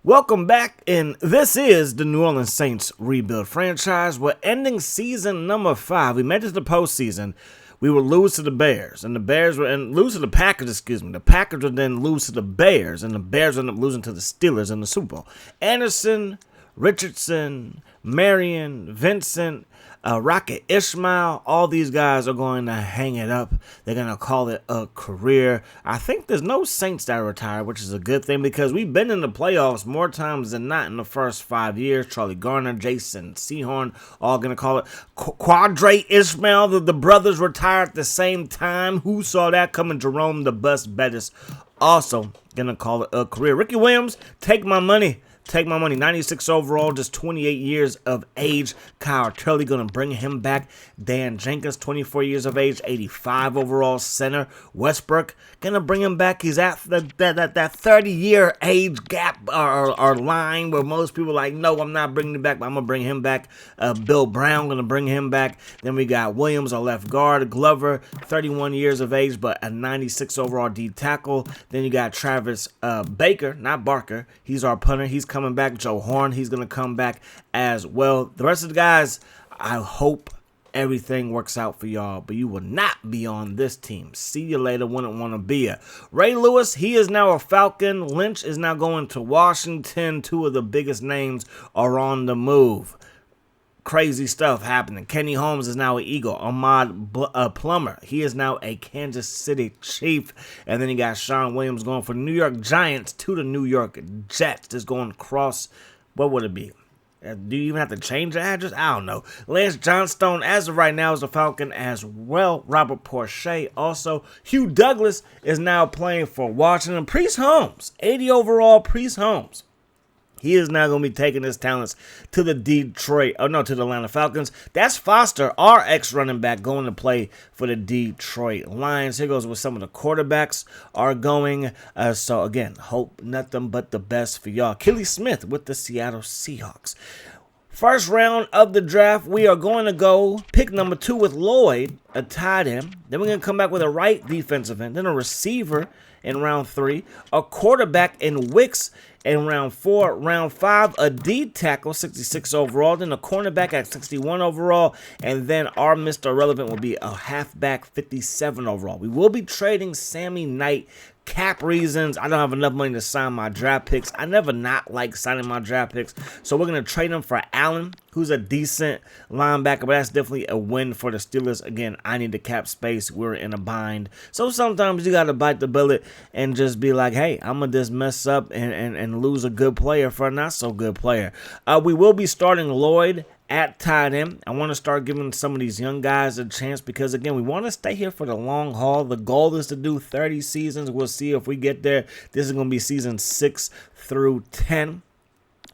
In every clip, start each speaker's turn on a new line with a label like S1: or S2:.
S1: Welcome back, and this is the New Orleans Saints rebuild franchise. We're ending season number 5. We made it to the postseason. We would lose to the Bears, and the Bears would lose to the Packers, The Packers would then lose to the Bears, and the Bears would end up losing to the Steelers in the Super Bowl. Anderson, Richardson, Marion, Vincent, Rocket Ishmael, all these guys are going to hang it up. They're going to call it a career. I think there's no Saints that retire, which is a good thing because we've been in the playoffs more times than not in the first 5 years. Charlie Garner, Jason Sehorn, all going to call it Quadre Ishmael. The brothers retire at the same time. Who saw that coming? Jerome, the best Bettis, also going to call it a career. Ricky Williams, take my money. 96 overall, just 28 years of age. Kyle Turley going to bring him back. Dan Jenkins, 24 years of age, 85 overall center. Westbrook going to bring him back. He's at that 30-year age gap or line where most people are like, no, I'm not bringing him back, but I'm going to bring him back. Bill Brown going to bring him back. Then we got Williams, our left guard. Glover, 31 years of age, but a 96 overall D tackle. Then you got Travis Baker, not Barker. He's our punter. He's coming back. Joe Horn, he's going to come back as well. The rest of the guys, I hope everything works out for y'all, but you will not be on this team. See you later. Wouldn't want to be a Ray Lewis. He is now a Falcon. Lynch is now going to Washington. Two of the biggest names are on the move. Crazy stuff happening. Kenny Holmes is now an Eagle. Ahmad Plummer, he is now a Kansas City Chief. And then you got Sean Williams going for the New York Giants to the New York Jets. Just going across, what would it be? Do you even have to change the address? I don't know. Lance Johnstone, as of right now, is a Falcon as well. Robert Porcher also. Hugh Douglas is now playing for Washington. Priest Holmes, 80 overall, Priest Holmes. He is now going to be taking his talents to the to the Atlanta Falcons. That's Foster, our ex-running back, going to play for the Detroit Lions. Here goes where some of the quarterbacks are going. So, again, hope nothing but the best for y'all. Kelly Smith with the Seattle Seahawks. First round of the draft, we are going to go pick number 2 with Lloyd, a tight end. Then we're going to come back with a right defensive end, then a receiver in round 3, a quarterback in Wicks in round 4, round 5, a D tackle, 66 overall, then a cornerback at 61 overall, and then our Mr. Irrelevant will be a halfback, 57 overall. We will be trading Sammy Knight. Cap reasons, I don't have enough money to sign my draft picks. I never not like signing my draft picks. So we're going to trade him for Allen, who's a decent linebacker, but that's definitely a win for the Steelers. Again, I need the cap space. We're in a bind. So sometimes you got to bite the bullet and just be like, hey, I'm going to just mess up and lose a good player for a not so good player. We will be starting Lloyd at tight end. I want to start giving some of these young guys a chance because, again, we want to stay here for the long haul. The goal is to do 30 seasons. We'll see if we get there. This is going to be season 6 through 10.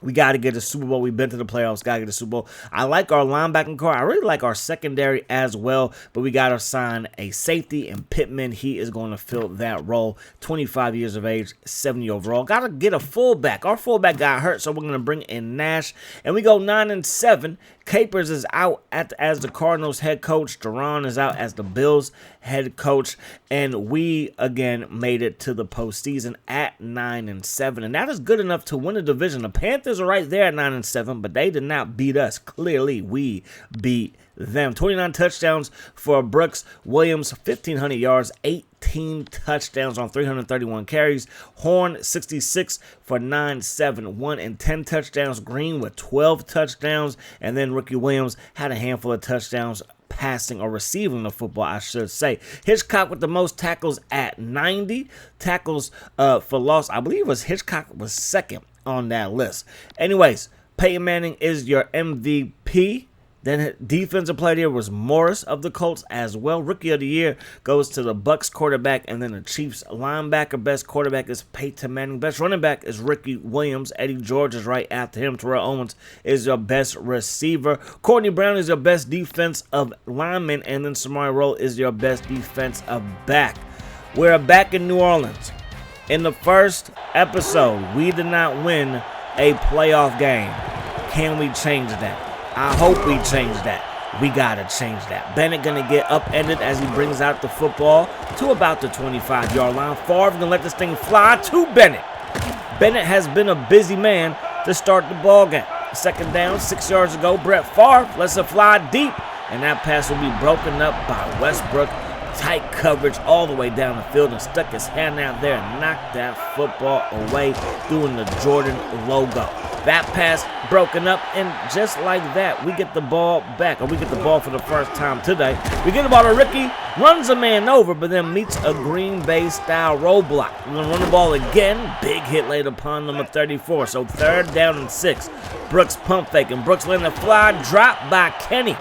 S1: We got to get a Super Bowl. We've been to the playoffs. Got to get a Super Bowl. I like our linebacking core. I really like our secondary as well, but we got to sign a safety, and Pittman, he is going to fill that role. 25 years of age, 70 overall. Got to get a fullback. Our fullback got hurt, so we're going to bring in Nash, and we go 9-7. Capers is out as the Cardinals head coach. Duran is out as the Bills head coach. And we, again, made it to the postseason at 9-7. And that is good enough to win the division. The Panthers are right there at 9-7, but they did not beat us. Clearly, we beat them. 29 touchdowns for Brooks. Williams, 1,500 yards, 18 touchdowns on 331 carries. Horn, 66 for 971 and 10 touchdowns. Green with 12 touchdowns. And then Ricky Williams had a handful of touchdowns passing or receiving the football, I should say. Hitchcock with the most tackles at 90. Tackles for loss, I believe Hitchcock was second on that list. Anyways, Peyton Manning is your MVP. Then defensive player there was Morris of the Colts as well. Rookie of the year goes to the Bucs quarterback, and then the Chiefs linebacker. Best quarterback is Peyton Manning. Best running back is Ricky Williams. Eddie George is right after him. Terrell Owens is your best receiver. Courtney Brown is your best defensive lineman, and then Samari Rolle is your best defensive back. We're back in New Orleans. In the first episode, we did not win a playoff game. Can we change that? I hope we change that. We got to change that. Bennett going to get upended as he brings out the football to about the 25-yard line. Favre going to let this thing fly to Bennett. Bennett has been a busy man to start the ball game. Second down, 6 yards ago, Brett Favre lets it fly deep, and that pass will be broken up by Westbrook. Tight coverage all the way down the field and stuck his hand out there and knocked that football away doing the Jordan logo. That pass broken up, and just like that, we get the ball back, or we get the ball for the first time today. We get the ball to Ricky, runs a man over, but then meets a Green Bay-style roadblock. We're going to run the ball again. Big hit laid upon number 34, so 3rd down and 6. Brooks pump faking. Brooks letting the fly drop by Kenny.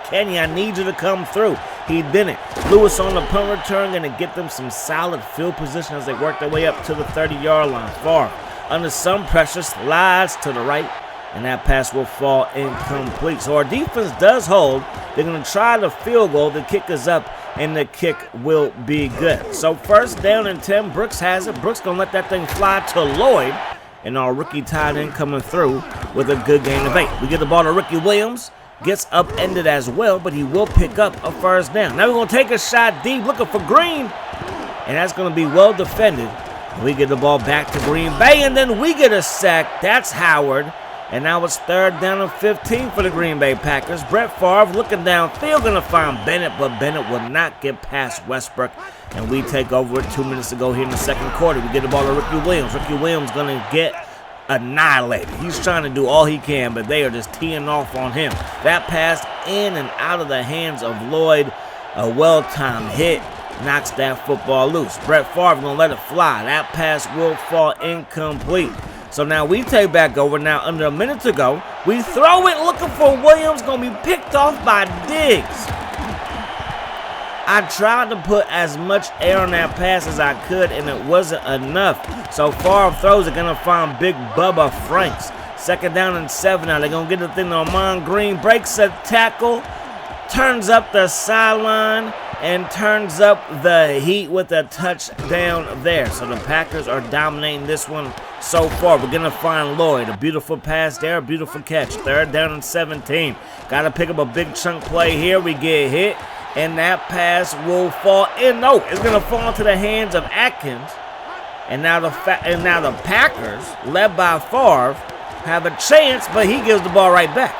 S1: Kenny, I need you to come through. He didn't. Lewis on the punt return, going to get them some solid field position as they work their way up to the 30-yard line. Favre, under some pressure, slides to the right, and that pass will fall incomplete. So our defense does hold. They're going to try the field goal. The kick is up, and the kick will be good. So 1st down and 10. Brooks has it. Brooks going to let that thing fly to Lloyd, and our rookie tight end coming through with a good gain of 8. We get the ball to Ricky Williams. Gets upended as well, but he will pick up a 1st down. Now we're going to take a shot deep, looking for Green, and that's going to be well defended. We get the ball back to Green Bay, and then we get a sack. That's Howard, and now it's 3rd down and 15 for the Green Bay Packers. Brett Favre looking downfield, going to find Bennett, but Bennett will not get past Westbrook, and we take over with 2 minutes to go here in the 2nd quarter. We get the ball to Ricky Williams. Ricky Williams going to get annihilated. He's trying to do all he can, but they are just teeing off on him. That pass in and out of the hands of Lloyd. A well-timed hit knocks that football loose. Brett Favre going to let it fly. That pass will fall incomplete. So now we take back over. Now under a minute to go, we throw it looking for Williams. Going to be picked off by Diggs. I tried to put as much air on that pass as I could, and it wasn't enough. So Favre throws it, going to find Big Bubba Franks. 2nd down and 7 now. They're going to get the thing to Amon Green. Breaks a tackle, turns up the sideline, and turns up the heat with a touchdown there. So the Packers are dominating this one so far. We're going to find Lloyd. A beautiful pass there, a beautiful catch. 3rd down and 17. Got to pick up a big chunk play here. We get hit. And that pass will fall in. No, it's going to fall into the hands of Atkins. And now the Packers, led by Favre, have a chance, but he gives the ball right back.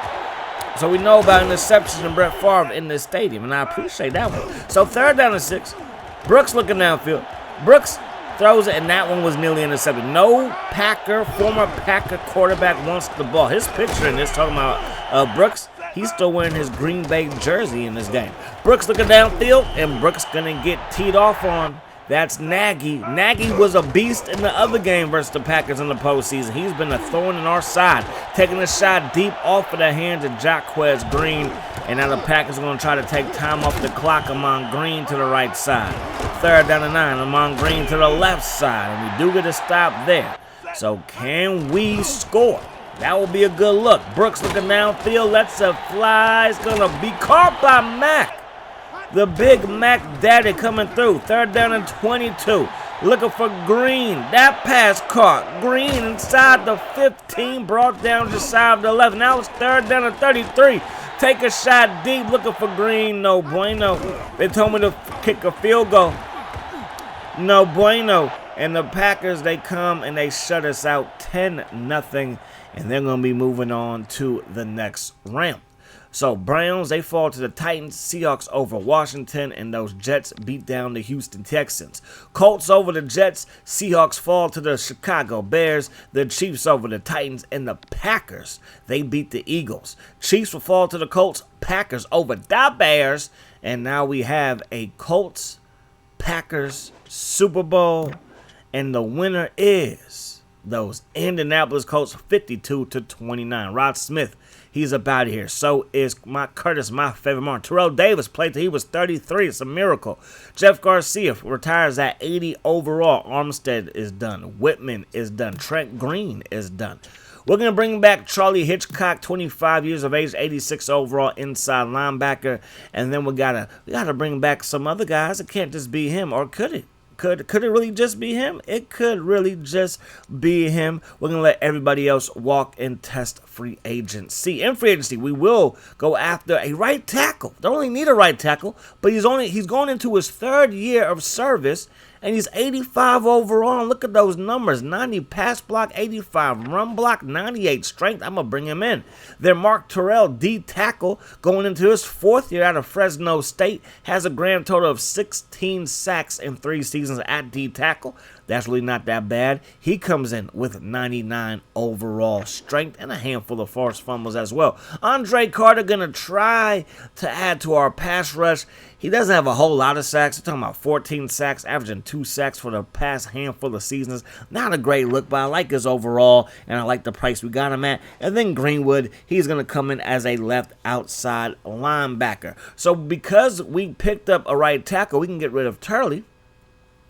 S1: So we know about interceptions and Brett Favre in this stadium, and I appreciate that one. So 3rd down and 6. Brooks looking downfield. Brooks throws it, and that one was nearly intercepted. No former Packer quarterback wants the ball. His picture in this talking about Brooks. He's still wearing his Green Bay jersey in this game. Brooks looking downfield, and Brooks going to get teed off on. That's Nagy. Nagy was a beast in the other game versus the Packers in the postseason. He's been a thorn in our side, taking a shot deep off of the hands of Jaquez Green. And now the Packers are going to try to take time off the clock. Amon Green to the right side. 3rd down and 9. Amon Green to the left side. And we do get a stop there. So can we score? That will be a good look. Brooks looking downfield, lets it fly. It's going to be caught by Mack. The big Mac Daddy coming through. 3rd down and 22. Looking for Green. That pass caught. Green inside the 15. Brought down just side of the 11. Now it's 3rd down and 33. Take a shot deep. Looking for Green. No bueno. They told me to kick a field goal. No bueno. And the Packers, they come and they shut us out 10-0. And they're going to be moving on to the next round. So Browns, they fall to the Titans, Seahawks over Washington, and those Jets beat down the Houston Texans. Colts over the Jets, Seahawks fall to the Chicago Bears, the Chiefs over the Titans, and the Packers, they beat the Eagles. Chiefs will fall to the Colts, Packers over the Bears, and now we have a Colts-Packers Super Bowl, and the winner is those Indianapolis Colts 52-29. Rod Smith, he's up out of here. So is my favorite Martin. Terrell Davis played till he was 33. It's a miracle. Jeff Garcia retires at 80 overall. Armstead is done. Whitman is done. Trent Green is done. We're going to bring back Charlie Hitchcock, 25 years of age, 86 overall inside linebacker. And then we gotta bring back some other guys. It can't just be him, or could it? Could it really just be him? It could really just be him. We're going to let everybody else walk and test free agency. In free agency, we will go after a right tackle. Don't really need a right tackle, but he's going into his 3rd year of service, And he's 85 overall. Look at those numbers. 90 pass block, 85 run block, 98 strength. I'm going to bring him in. Then Mark Terrell, D tackle, going into his 4th year out of Fresno State, has a grand total of 16 sacks in 3 seasons at D tackle. That's really not that bad. He comes in with 99 overall strength and a handful of forced fumbles as well. Andre Carter going to try to add to our pass rush. He doesn't have a whole lot of sacks. We're talking about 14 sacks, averaging 2 sacks for the past handful of seasons. Not a great look, but I like his overall, and I like the price we got him at. And then Greenwood, he's going to come in as a left outside linebacker. So because we picked up a right tackle, we can get rid of Turley,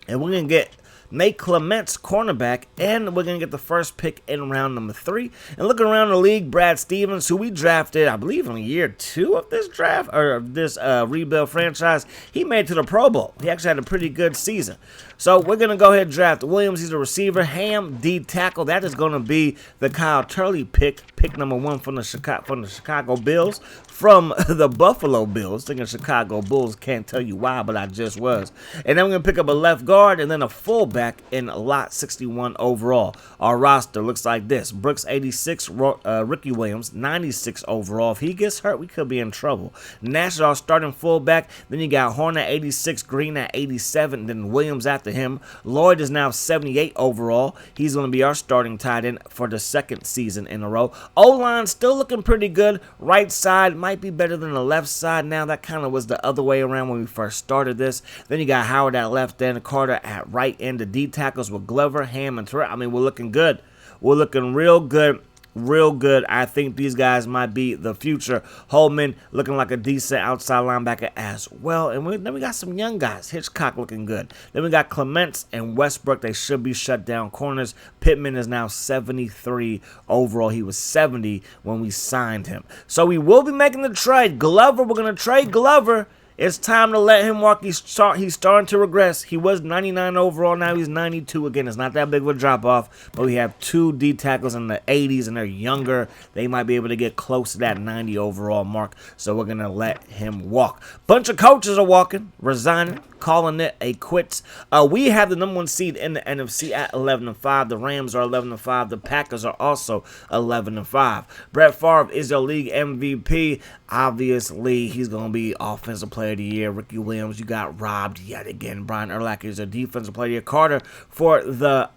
S1: and we're going to get Nate Clements, cornerback, and we're going to get the first pick in round number 3. And looking around the league, Brad Stevens, who we drafted, I believe, in year 2 of this draft, or this rebuild franchise, he made it to the Pro Bowl. He actually had a pretty good season. So we're going to go ahead and draft Williams. He's a receiver. Ham, D tackle. That is going to be the Kyle Turley pick number 1 from the Chicago Bills, from the Buffalo Bills. Thinking Chicago Bulls, can't tell you why, but I just was. And then we're going to pick up a left guard and then a fullback in lot 61 overall. Our roster looks like this. Brooks, 86. Ricky Williams, 96 overall. If he gets hurt, we could be in trouble. Nash is our starting fullback. Then you got Horn at 86, Green at 87, then Williams after him. Lloyd is now 78 overall. He's going to be our starting tight end for the 2nd season in a row. O-line still looking pretty good. Right side might be better than the left side now. That kind of was the other way around when we first started this. Then you got Howard at left end, Carter at right end. The D tackles with Glover, Ham, and Terrell. I mean, we're looking good. We're looking real good. Real good. I think these guys might be the future. Holman looking like a decent outside linebacker as well. And then we got some young guys. Hitchcock looking good. Then we got Clements and Westbrook. They should be shut down corners. Pittman is now 73 overall. He was 70 when we signed him. So we will be making the trade. Glover, we're going to trade Glover. It's time to let him walk. He's starting to regress. He was 99 overall. Now he's 92 again. It's not that big of a drop-off, but we have 2 D tackles in the 80s, and they're younger. They might be able to get close to that 90 overall mark, so we're going to let him walk. Bunch of coaches are walking, resigning, calling it a quits. We have the number 1 seed in the NFC at 11-5. The Rams are 11-5. The Packers are also 11-5. Brett Favre is your league MVP. Obviously, he's going to be Offensive Player of the Year. Ricky Williams, you got robbed yet again. Brian Urlacher is a Defensive Player of the Year. Carter for the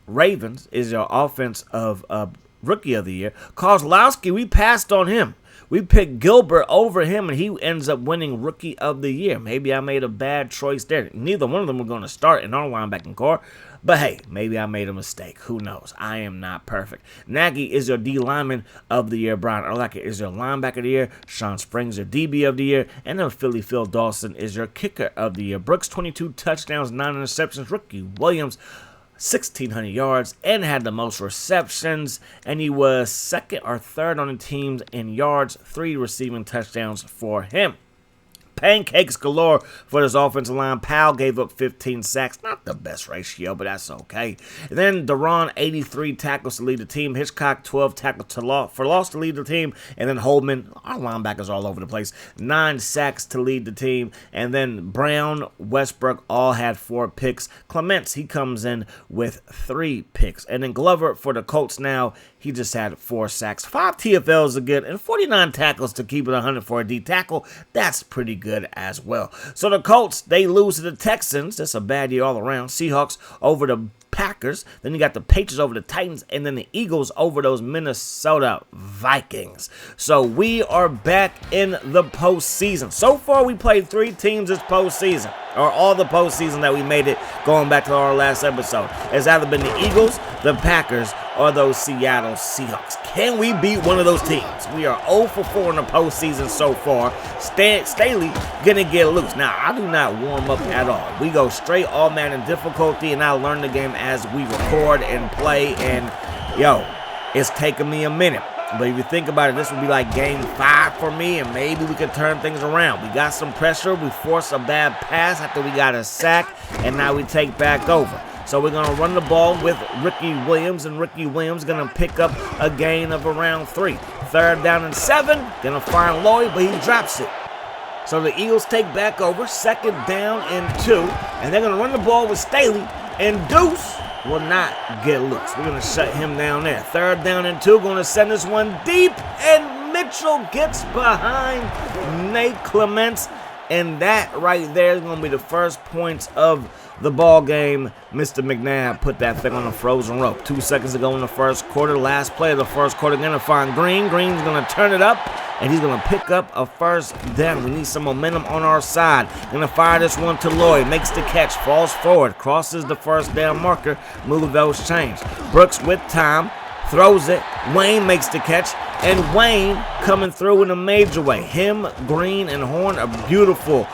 S1: Ravens is your Offensive Rookie of the Year. Kozlowski, we passed on him. We picked Gilbert over him, and he ends up winning Rookie of the Year. Maybe I made a bad choice there. Neither one of them were going to start in our linebacking core. But hey, maybe I made a mistake. Who knows? I am not perfect. Nagy is your D lineman of the year. Brian Urlacher is your linebacker of the year. Sean Springs, your DB of the year. And then Philly Phil Dawson is your kicker of the year. Brooks, 22 touchdowns, 9 interceptions. Ricky Williams, 1,600 yards and had the most receptions. And he was 2nd or 3rd on the teams in yards. 3 receiving touchdowns for him. Pancakes galore for this offensive line. Powell gave up 15 sacks. Not the best ratio, but that's okay. And then Deron, 83 tackles to lead the team. Hitchcock, 12 tackles for loss to lead the team. And then Holman, our linebackers all over the place, 9 sacks to lead the team. And then Brown, Westbrook all had 4 picks. Clements, he comes in with 3 picks. And then Glover for the Colts now, he just had 4 sacks. 5 TFLs again, and 49 tackles to keep it 100 for a D tackle. That's pretty good as well. So the Colts, they lose to the Texans. That's a bad year all around. Seahawks over the Packers. Then you got the Patriots over the Titans, and then the Eagles over those Minnesota Vikings. So we are back in the postseason. So far, we played 3 teams this postseason, or all the postseason that we made it going back to our last episode. It's either been the Eagles, the Packers, or those Seattle Seahawks. Can we beat one of those teams? We are 0 for 4 in the postseason so far. Staley gonna get loose. Now, I do not warm up at all. We go straight all Madden difficulty, and I learn the game as we record and play, and yo, it's taking me a minute. But if you think about it, this would be like game 5 for me, and maybe we could turn things around. We got some pressure. We forced a bad pass after we got a sack, and now we take back over. So we're going to run the ball with Ricky Williams, and Ricky Williams going to pick up a gain of around 3. 3rd down and 7. Going to find Lloyd, but he drops it. So the Eagles take back over, 2nd down and 2, and they're going to run the ball with Staley, and Deuce will not get loose. We're going to shut him down there. 3rd down and 2, going to send this one deep, and Mitchell gets behind Nate Clements, and that right there is going to be the first points of the ball game. Mr. McNabb put that thing on the frozen rope. 2 seconds to go in the first quarter. Last play of the first quarter. Going to find Green. Green's going to turn it up, and he's going to pick up a 1st down. We need some momentum on our side. Going to fire this one to Lloyd. Makes the catch. Falls forward. Crosses the 1st down marker. Move those chains. Brooks with time. Throws it. Wayne makes the catch. And Wayne coming through in a major way. Him, Green, and Horn, a beautiful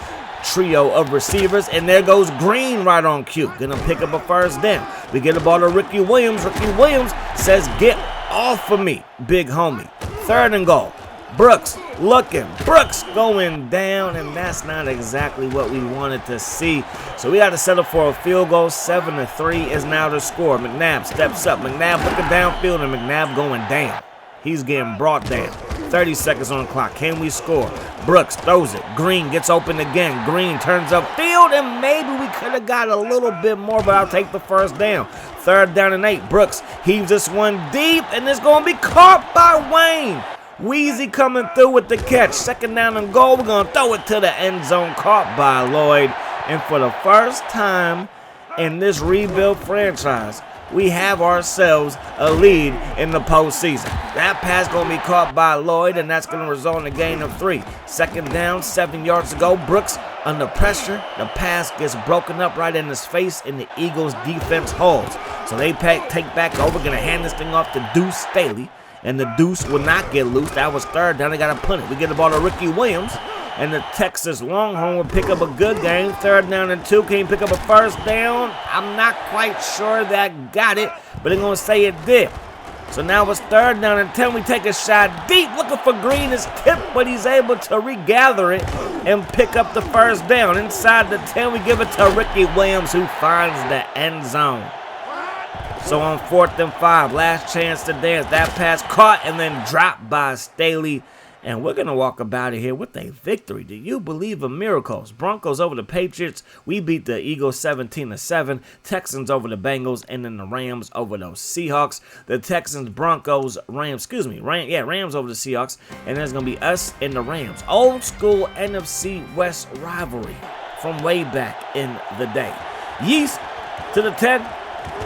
S1: trio of receivers. And there goes Green right on cue. Gonna pick up a 1st down. We get the ball to Ricky Williams. Ricky Williams says, "Get off of me, big homie." 3rd and goal. Brooks looking. Brooks going down, and that's not exactly what we wanted to see. So we got to settle for a field goal. 7-3 is now the score. McNabb steps up. McNabb looking downfield, and McNabb going down. He's getting brought down. 30 seconds on the clock. Can we score? Brooks throws it. Green gets open again. Green turns upfield, and maybe we could have got a little bit more, but I'll take the 1st down. 3rd down and 8. Brooks heaves this one deep, and it's going to be caught by Wayne. Wheezy coming through with the catch. 2nd down and goal. We're going to throw it to the end zone. Caught by Lloyd. And for the first time in this rebuild franchise, we have ourselves a lead in the postseason. That pass going to be caught by Lloyd, and that's going to result in a gain of 3. 2nd down, 7 yards to go. Brooks under pressure. The pass gets broken up right in his face, and the Eagles defense holds. So they take back over. Going to hand this thing off to Deuce Staley, and the Deuce will not get loose. That was 3rd down. They got to punt it. We get the ball to Ricky Williams, and the Texas Longhorn will pick up a good game. 3rd down and 2. Can he pick up a 1st down? I'm not quite sure that got it, but they're going to say it did. So now it's 3rd down and 10. We take a shot deep, looking for Green. It's tipped, but he's able to regather it and pick up the 1st down. Inside the 10, we give it to Ricky Williams, who finds the end zone. So on 4th and 5, last chance to dance. That pass caught and then dropped by Staley. And we're going to walk about it here with a victory. Do you believe in miracles? Broncos over the Patriots. We beat the Eagles 17-7. Texans over the Bengals. And then the Rams over those Seahawks. The Texans, Broncos, Rams over the Seahawks. And there's going to be us and the Rams. Old school NFC West rivalry from way back in the day. Yeast to the 10,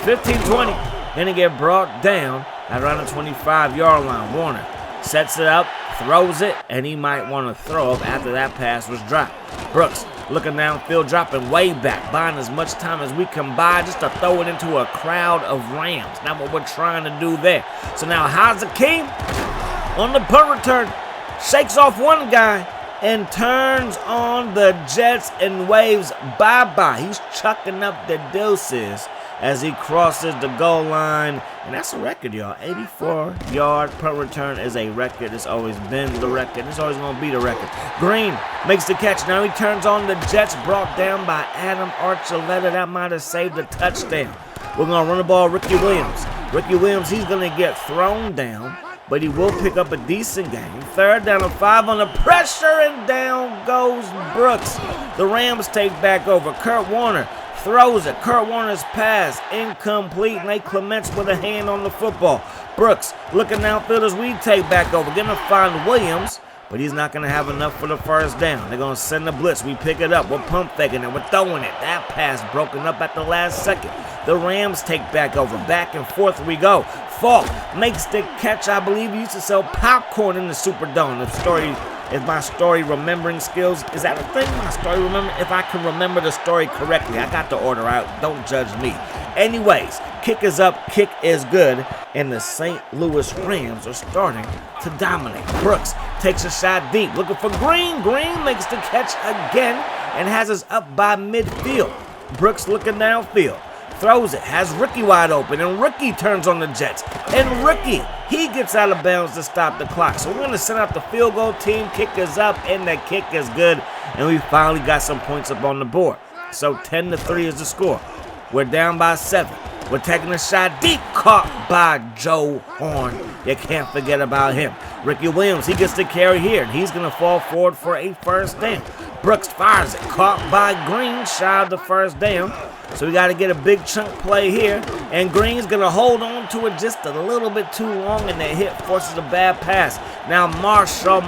S1: 15-20. Then they get brought down at around the 25-yard line. Warner sets it up, throws it, and he might want to throw up after that pass was dropped. Brooks looking downfield, dropping way back, buying as much time as we can buy just to throw it into a crowd of Rams. Not what we're trying to do there. So now Hakeem on the punt return, shakes off one guy and turns on the Jets and waves bye-bye. He's chucking up the deuces as he crosses the goal line. And that's a record, y'all. 84-yard punt return is a record. It's always been the record. It's always going to be the record. Green makes the catch. Now he turns on the Jets, brought down by Adam Archuleta. That might have saved a touchdown. We're going to run the ball, Ricky Williams. Ricky Williams, he's going to get thrown down, but he will pick up a decent game. 3rd down and 5 on the pressure, and down goes Brooks. The Rams take back over. Kurt Warner throws it. Kurt Warner's pass incomplete. Nate Clements with a hand on the football. Brooks looking downfield as we take back over. Going to find Williams, but he's not going to have enough for the 1st down. They're going to send the blitz. We pick it up. We're pump faking it. We're throwing it. That pass broken up at the last second. The Rams take back over. Back and forth we go. Falk makes the catch. I believe he used to sell popcorn in the Superdome. The story is my story remembering skills. Is that a thing? My story remember? If I can remember the story correctly. I got the order out. Don't judge me. Anyways, kick is up, kick is good, and the St. Louis Rams are starting to dominate. Brooks takes a shot deep, looking for Green. Green makes the catch again and has us up by midfield. Brooks looking downfield, throws it, has Ricky wide open, and Ricky turns on the Jets. And Ricky, he gets out of bounds to stop the clock. So we're going to send out the field goal team. Kick is up, and the kick is good, and we finally got some points up on the board. So 10-3 is the score. We're down by 7. We're taking a shot deep, caught by Joe Horn. You can't forget about him. Ricky Williams, he gets the carry here, and he's going to fall forward for a first down. Brooks fires it, caught by Green, shy of the first down. So we got to get a big chunk play here, and Green's going to hold on to it just a little bit too long, and the hit forces a bad pass. Now Marshall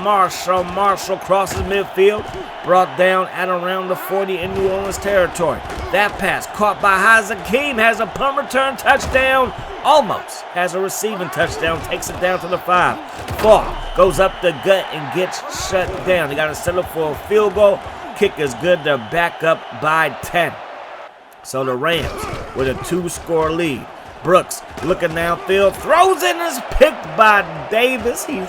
S1: crosses midfield, brought down at around the 40 in New Orleans territory. That pass caught by Hakeem, has a punt return touchdown, almost has a receiving touchdown, takes it down to the 5. Falk goes up the gut and gets shut down. They got to settle for a field goal. Kick is good. They're back up by 10. So the Rams with a 2-score lead. Brooks looking downfield, throws in, is picked by Davis. He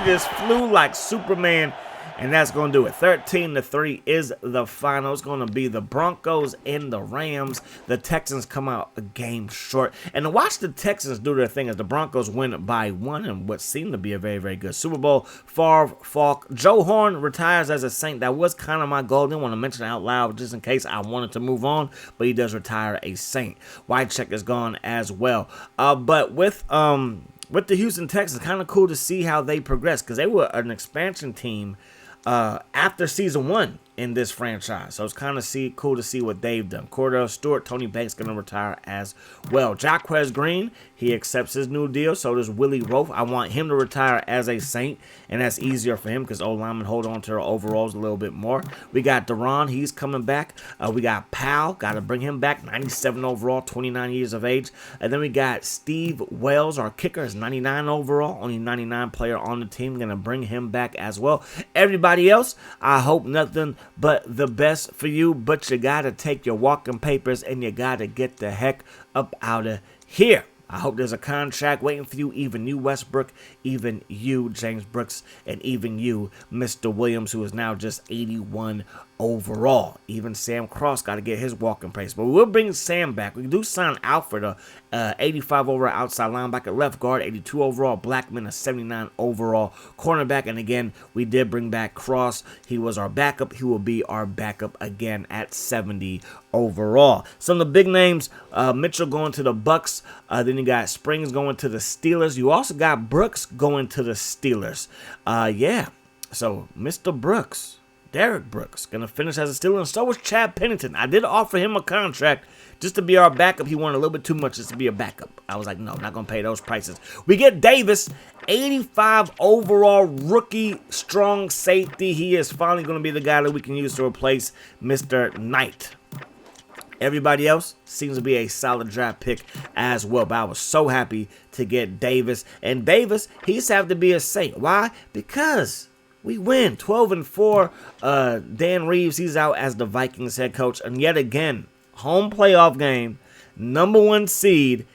S1: just flew like Superman, and that's going to do it. 13-3 is the final. It's going to be the Broncos and the Rams. The Texans come out a game short. And to watch the Texans do their thing as the Broncos win by 1 in what seemed to be a very, very good Super Bowl. Favre, Falk, Joe Horn retires as a Saint. That was kind of my goal. Didn't want to mention it out loud just in case I wanted to move on, but he does retire a Saint. Wycheck is gone as well. But with the Houston Texans, kind of cool to see how they progress because they were an expansion team after season 1 in this franchise. So it's kind of cool to see what they've done. Cordell Stewart, Tony Banks going to retire as well. Jaquez Green, he accepts his new deal. So does Willie Roaf. I want him to retire as a Saint, and that's easier for him because O-linemen hold on to their overalls a little bit more. We got Deron, he's coming back. We got Powell, got to bring him back, 97 overall, 29 years of age. And then we got Steve Wells, our kicker, is 99 overall, only 99 player on the team, going to bring him back as well. Everybody else, I hope nothing but the best for you, but you got to take your walking papers and you got to get the heck up out of here. I hope there's a contract waiting for you, even you, Westbrook, even you, James Brooks, and even you, Mr. Williams, who is now just 81 overall. Even Sam Cross got to get his walking pace. But we'll bring Sam back. We do sign Alfred, 85 overall outside linebacker, left guard, 82 overall, Blackman, a 79 overall cornerback. And again, we did bring back Cross. He was our backup. He will be our backup again at 70 overall. Some of the big names, Mitchell going to the Bucks. Then you got Springs going to the Steelers. You also got Brooks going to the Steelers. Yeah, so Mr. Brooks, Derek Brooks, going to finish as a Steeler, and so was Chad Pennington. I did offer him a contract just to be our backup. He wanted a little bit too much just to be a backup. I was like, no, I'm not going to pay those prices. We get Davis, 85 overall rookie strong safety. He is finally going to be the guy that we can use to replace Mr. Knight. Everybody else seems to be a solid draft pick as well. But I was so happy to get Davis. And Davis, he's have to be a Saint. Why? Because we win 12-4. Dan Reeves, he's out as the Vikings head coach. And yet again, home playoff game, #1 seed.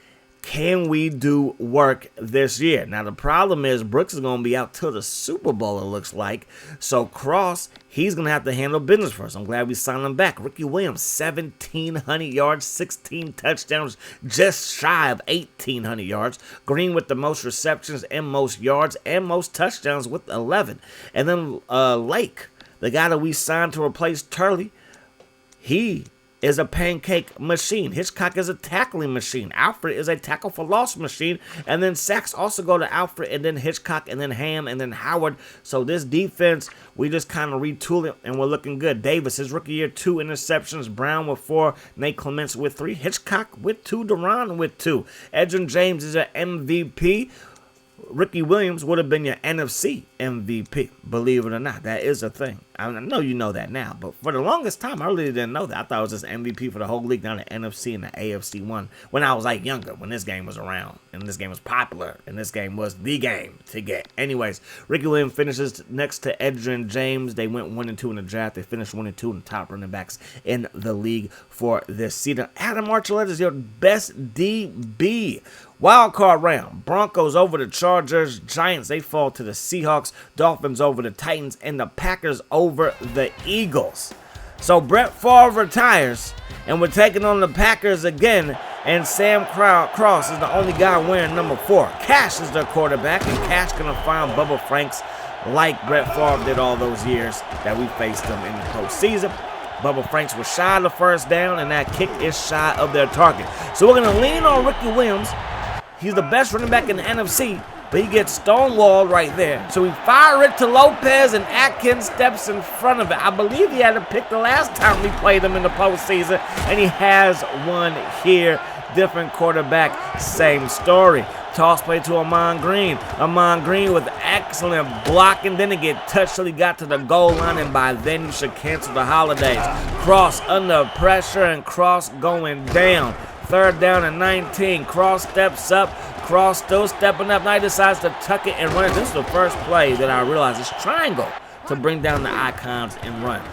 S1: Can we do work this year? Now, the problem is Brooks is going to be out till the Super Bowl, it looks like. So, Cross, he's going to have to handle business for us. I'm glad we signed him back. Ricky Williams, 1,700 yards, 16 touchdowns, just shy of 1,800 yards. Green with the most receptions and most yards and most touchdowns with 11. And then Lake, the guy that we signed to replace Turley, he is a pancake machine. Hitchcock is a tackling machine. Alfred is a tackle for loss machine. And then sacks also go to Alfred, and then Hitchcock, and then Ham, and then Howard. So this defense, we just kind of retool it, and we're looking good. Davis, his rookie year, 2 interceptions. Brown with 4. Nate Clements with 3. Hitchcock with 2. Deron with 2. Edgerrin James is an MVP. Ricky Williams would have been your NFC MVP, believe it or not. That is a thing. I know you know that now, but for the longest time, I really didn't know that. I thought it was just MVP for the whole league, now the NFC and the AFC one. When I was like younger, when this game was around, and this game was popular, and this game was the game to get. Anyways, Ricky Williams finishes next to Edgerrin James. They went 1-2 in the draft. They finished 1-2 in the top running backs in the league for this season. Adam Archuleta is your best DB. Wild card round. Broncos over the Chargers. Giants, they fall to the Seahawks. Dolphins over the Titans. And the Packers over the Eagles. So Brett Favre retires. And we're taking on the Packers again. And Sam Cross is the only guy wearing number 4. Cash is their quarterback. And Cash going to find Bubba Franks like Brett Favre did all those years that we faced them in the postseason. Bubba Franks was shy of the first down, and that kick is shy of their target. So we're going to lean on Ricky Williams. He's the best running back in the NFC, but he gets stonewalled right there. So we fire it to Lopez, and Atkins steps in front of it. I believe he had a pick the last time we played him in the postseason, and he has one here. Different quarterback, same story. Toss play to Amon Green. Amon Green with excellent blocking. Then he get touched till he got to the goal line, and by then you should cancel the holidays. Cross under pressure, and Cross going down. 3rd down and 19. Cross steps up. Cross still stepping up. Now he decides to tuck it and run it. This is the first play that I realized is triangle to bring down the icons and run.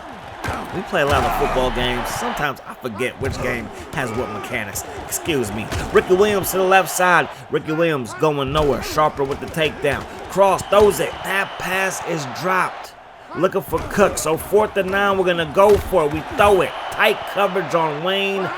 S1: We play a lot of football games. Sometimes I forget which game has what mechanics. Excuse me. Ricky Williams to the left side. Ricky Williams going nowhere. Sharper with the takedown. Cross throws it. That pass is dropped. Looking for Cook. So 4th and 9, we're going to go for it. We throw it. Tight coverage on Wayne.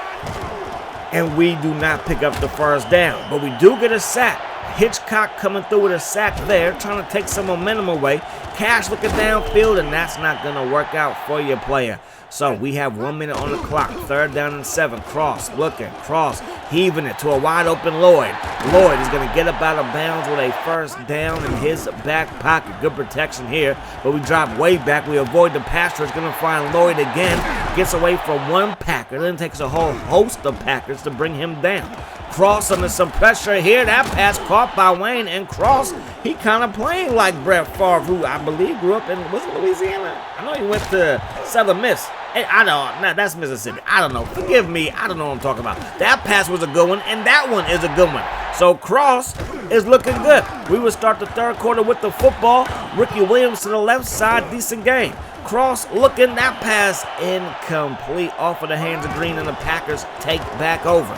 S1: And we do not pick up the first down. But we do get a sack. Hitchcock coming through with a sack there, trying to take some momentum away. Cash looking downfield, and that's not going to work out for your player. So we have 1 minute on the clock. 3rd down and 7. Cross looking. Cross heaving it to a wide open Lloyd. Lloyd is going to get up out of bounds with a first down in his back pocket. Good protection here, but we drop way back. We avoid the pass rush. Going to find Lloyd again. Gets away from one Packer. Then takes a whole host of Packers to bring him down. Cross under some pressure here. That pass caught by Wayne, and Cross, he kind of playing like Brett Favre, who I believe grew up in, was it Louisiana? I know he went to Southern Miss. I don't know. That's Mississippi. I don't know. Forgive me. I don't know what I'm talking about. That pass was a good one, and that one is a good one. So Cross is looking good. We will start the 3rd quarter with the football. Ricky Williams to the left side. Decent game. Cross looking. That pass incomplete off of the hands of Green, and the Packers take back over.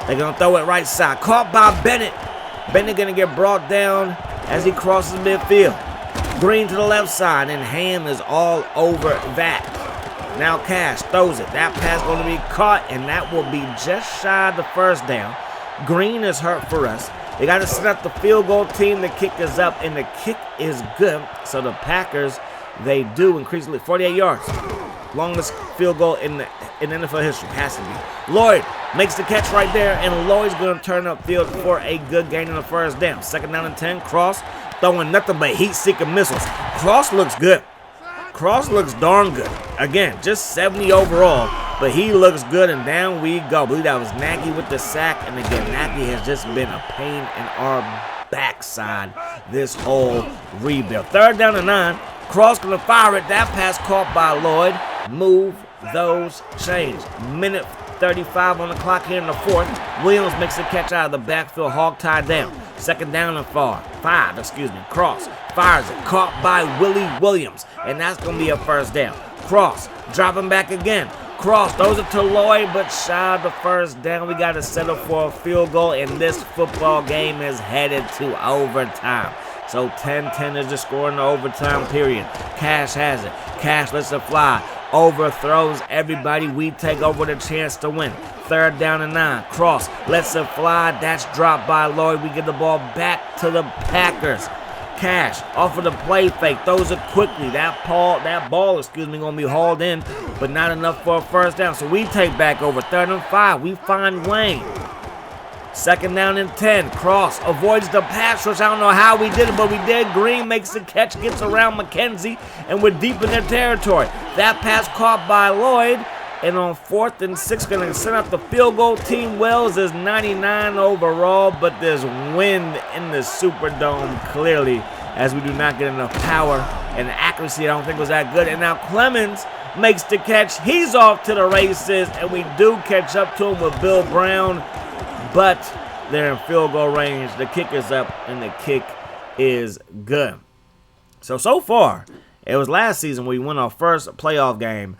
S1: They're going to throw it right side. Caught by Bennett. Bennett going to get brought down as he crosses midfield. Green to the left side, and Ham is all over that. Now Cash throws it. That pass going to be caught, and that will be just shy of the first down. Green is hurt for us. They got to set up the field goal team. The kick is up, and the kick is good. So the Packers, they do increase it 48 yards. Longest field goal in NFL history. Has to be. Lloyd makes the catch right there, and Lloyd's going to turn upfield for a good gain in the first down. 2nd down and 10. Cross throwing nothing but heat-seeking missiles. Cross looks good. Cross looks darn good. Again, just 70 overall, but he looks good, and down we go. I believe that was Nagy with the sack, and again, Nagy has just been a pain in our backside this whole rebuild. 3rd down and 9. Cross going to fire it. That pass caught by Lloyd. Move those chains. Minute 35 on the clock here in the 4th. Williams makes the catch out of the backfield, hog tied down. 2nd down and 5. Cross fires it. Caught by Willie Williams, and that's going to be a first down. Cross dropping back again. Cross throws it to Lloyd, but shy of the first down. We got to settle for a field goal, and this football game is headed to overtime. So 10-10 is the score in the overtime period. Cash has it. Cash lets it fly. Overthrows everybody. We take over the chance to win. 3rd down and 9. Cross lets it fly. That's dropped by Lloyd. We get the ball back to the Packers. Cash off of the play fake. Throws it quickly. That ball, going to be hauled in, but not enough for a first down. So we take back over. 3rd and 5. We find Wayne. 2nd down and 10. Cross avoids the pass rush. I don't know how we did it, but we did. Green makes the catch, gets around McKenzie, and we're deep in their territory. That pass caught by Lloyd, and on 4th and 6, going to send out the field goal team. Wells is 99 overall, but there's wind in the Superdome clearly, as we do not get enough power, and the accuracy I don't think was that good. And now Clemens makes the catch. He's off to the races, and we do catch up to him with Bill Brown, but they're in field goal range. The kick is up, and the kick is good. So far, it was last season we won our first playoff game.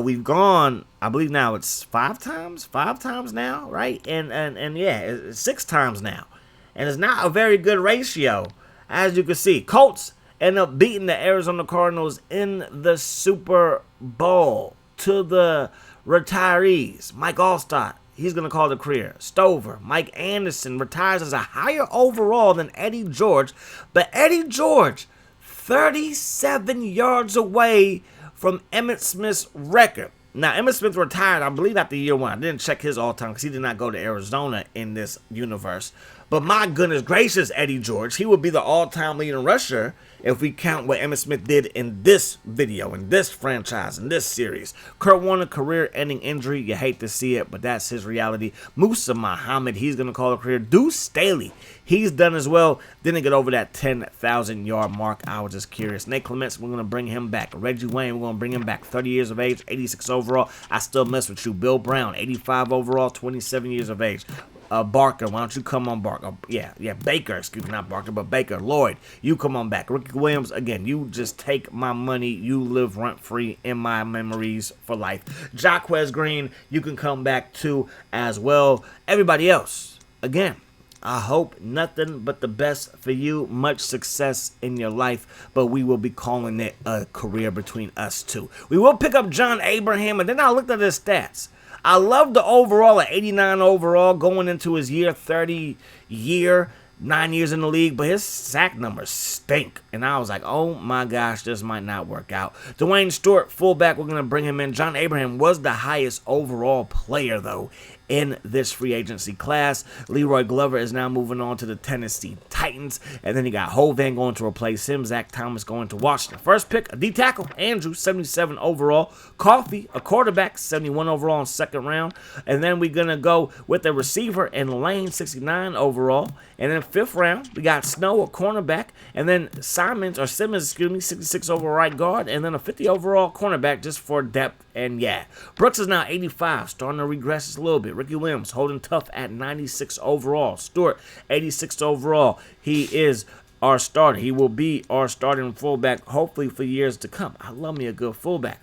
S1: We've gone, I believe now it's 5 times now, right? And yeah, it's 6 times now. And it's not a very good ratio, as you can see. Colts end up beating the Arizona Cardinals in the Super Bowl. To the retirees, Mike Allstott, he's going to call it a career. Stover, Mike Anderson retires as a higher overall than Eddie George. But Eddie George, 37 yards away from Emmitt Smith's record. Now, Emmitt Smith retired, I believe, after year 1. I didn't check his all-time because he did not go to Arizona in this universe. But my goodness gracious, Eddie George, he would be the all-time leading rusher if we count what Emmitt Smith did in this video, in this franchise, in this series. Kurt Warner, career-ending injury. You hate to see it, but that's his reality. Musa Muhammad, he's going to call a career. Deuce Staley, he's done as well. Didn't get over that 10,000-yard mark. I was just curious. Nate Clements, we're going to bring him back. Reggie Wayne, we're going to bring him back. 30 years of age, 86 overall. I still mess with you. Bill Brown, 85 overall, 27 years of age. Barker, why don't you come on, Barker? Baker, excuse me, not Barker, but Baker. Lloyd, you come on back. Ricky Williams, again, you just take my money. You live rent-free in my memories for life. Jaquez Green, you can come back too as well. Everybody else, again, I hope nothing but the best for you. Much success in your life, but we will be calling it a career between us two. We will pick up John Abraham, and then I looked at his stats. I love the overall at 89 overall going into his year 30 year, 9 years in the league, but his sack numbers stink. And I was like, oh my gosh, this might not work out. Dwayne Stewart, fullback, we're going to bring him in. John Abraham was the highest overall player, though, in this free agency class. Leroy Glover is now moving on to the Tennessee Titans. And then you got Hovan going to replace him. Zach Thomas going to Washington. First pick, a D-tackle, Andrew, 77 overall. Coffee, a quarterback, 71 overall in second round. And then we're going to go with a receiver in Lane, 69 overall. And then fifth round, we got Snow, a cornerback. And then Simmons, 66 overall right guard. And then a 50 overall cornerback just for depth. And yeah, Brooks is now 85, starting to regress just a little bit. Ricky Williams holding tough at 96 overall. Stewart, 86 overall. He is our starter. He will be our starting fullback, hopefully for years to come. I love me a good fullback.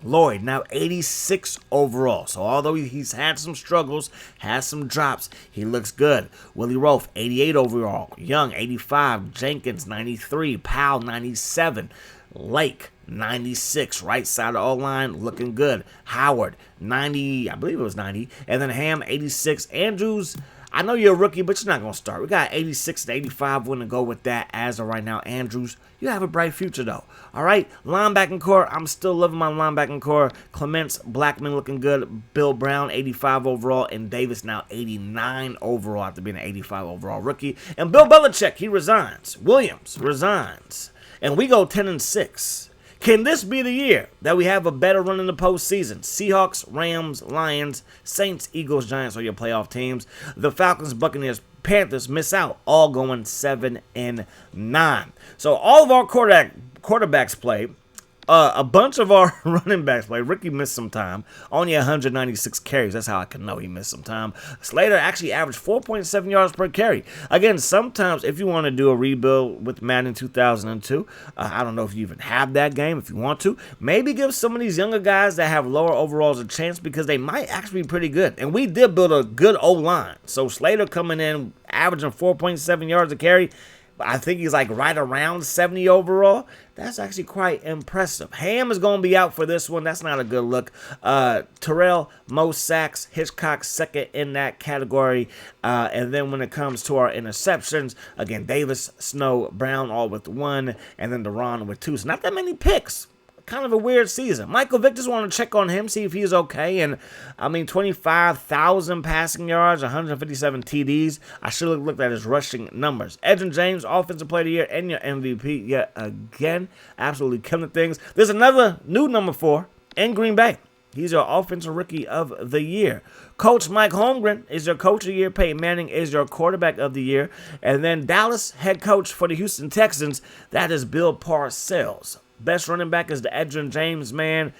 S1: Lloyd, now 86 overall. So although he's had some struggles, has some drops, he looks good. Willie Roaf, 88 overall. Young, 85. Jenkins, 93. Powell, 97. Lake, 96, right side of the O-line, looking good. Howard, 90, I believe it was 90. And then Ham, 86. Andrews, I know you're a rookie, but you're not going to start. We got 86 to 85. We're going to go with that as of right now. Andrews, you have a bright future, though. All right, linebacking core, I'm still loving my linebacking core. Clements, Blackman looking good. Bill Brown, 85 overall. And Davis now 89 overall after being an 85 overall rookie. And Bill Belichick, he resigns. Williams resigns. And we go 10-6. Can this be the year that we have a better run in the postseason? Seahawks, Rams, Lions, Saints, Eagles, Giants are your playoff teams. The Falcons, Buccaneers, Panthers miss out, all going 7-9. So all of our quarterbacks play. A bunch of our running backs play. Ricky missed some time. Only 196 carries. That's how I can know he missed some time. Slater actually averaged 4.7 yards per carry. Again, sometimes if you want to do a rebuild with Madden 2002, I don't know if you even have that game. If you want to, maybe give some of these younger guys that have lower overalls a chance because they might actually be pretty good. And we did build a good O-line. So Slater coming in, averaging 4.7 yards a carry. I think he's like right around 70 overall. That's actually quite impressive. Ham is going to be out for this one. That's not a good look. Terrell, most sacks. Hitchcock second in that category. And then when it comes to our interceptions, again, Davis, Snow, Brown all with 1. And then Deron with 2. So not that many picks. Kind of a weird season. Michael Vick, just want to check on him, see if he's okay. And, 25,000 passing yards, 157 TDs. I should have looked at his rushing numbers. Edgerrin James, Offensive Player of the Year, and your MVP yet again. Absolutely killing things. There's another new number 4 in Green Bay. He's your Offensive Rookie of the Year. Coach Mike Holmgren is your Coach of the Year. Peyton Manning is your Quarterback of the Year. And then Dallas head coach for the Houston Texans, that is Bill Parcells. Best running back is the Edgerrin James, man.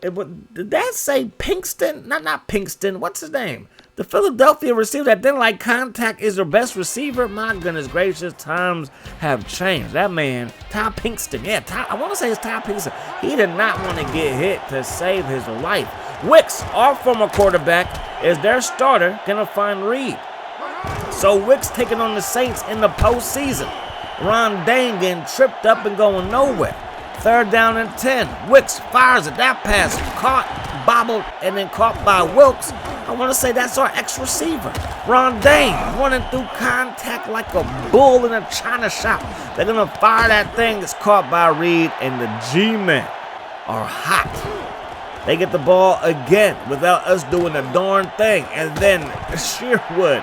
S1: Did that say Pinkston? Not Pinkston. What's his name? The Philadelphia receiver that didn't like contact is their best receiver. My goodness gracious, times have changed. That man, Ty Pinkston. Yeah, I want to say it's Ty Pinkston. He did not want to get hit to save his life. Wicks, our former quarterback, is their starter, going to find Reed. So Wicks taking on the Saints in the postseason. Ron Dane getting tripped up and going nowhere. 3rd down and 10. Wicks fires it. That pass caught, bobbled, and then caught by Wilkes. I want to say that's our ex-receiver. Ron Dane running through contact like a bull in a china shop. They're going to fire that thing. It's caught by Reed, and the G-men are hot. They get the ball again without us doing a darn thing. And then Sherwood